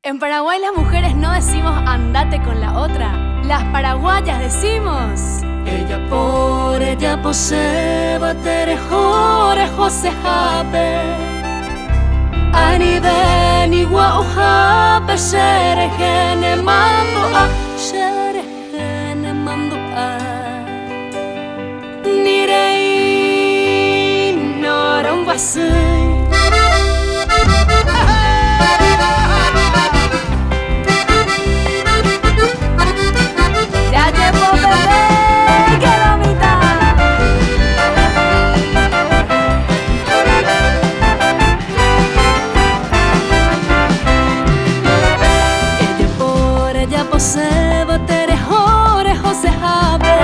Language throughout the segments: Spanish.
En Paraguay las mujeres no decimos andate con la otra, las paraguayas decimos ella por ella posee batere jore jose jape ani beni wa jape shere gene mando a nirei noron wasui. Se batere jore jose jabe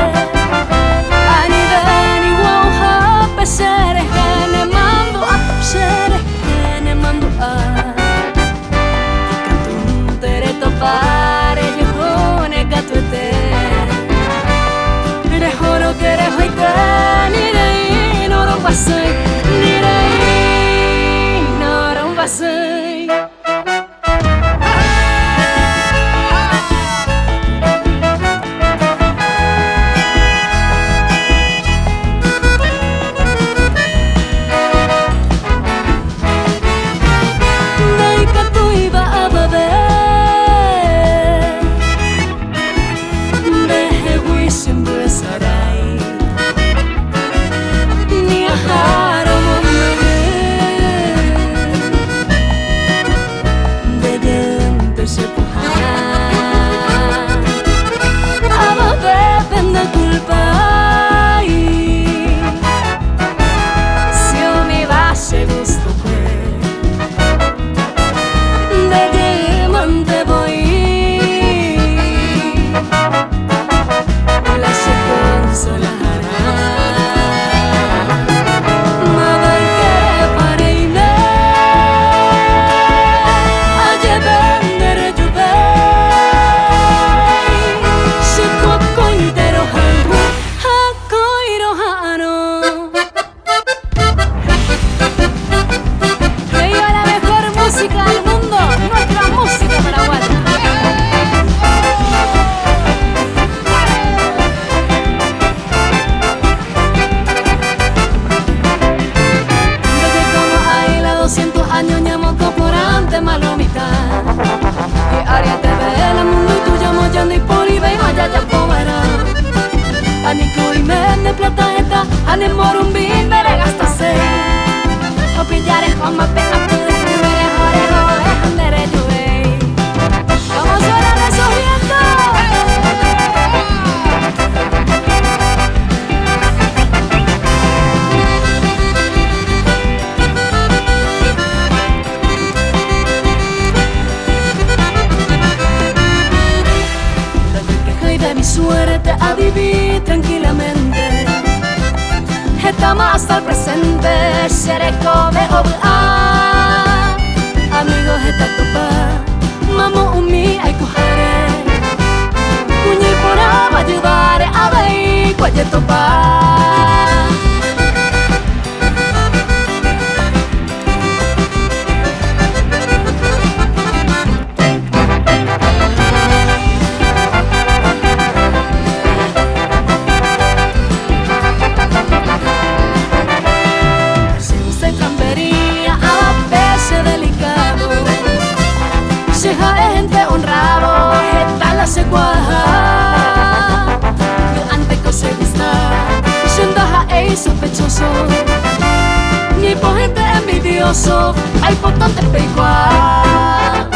ani beni wa jape shere gene mando a kantun tere topare jone katuete re joro kere hoite nirei noron basui nirei noron basui. Ane morumbin bere gaztase Opillare joma pena pude Bere jore jore andere juei ¿Cómo suenan esos vientos? Desde que caí de mi suerte a vivir tranquilamente Estamos hasta el presente, seré come obla Amigos esta topa, mamo umi ay kuhare Kunyi pora majubare alai kwaje topa se cuaja Yo antes que se gusta Siendo a sospechoso Ni por gente envidioso Hay por donde pecuar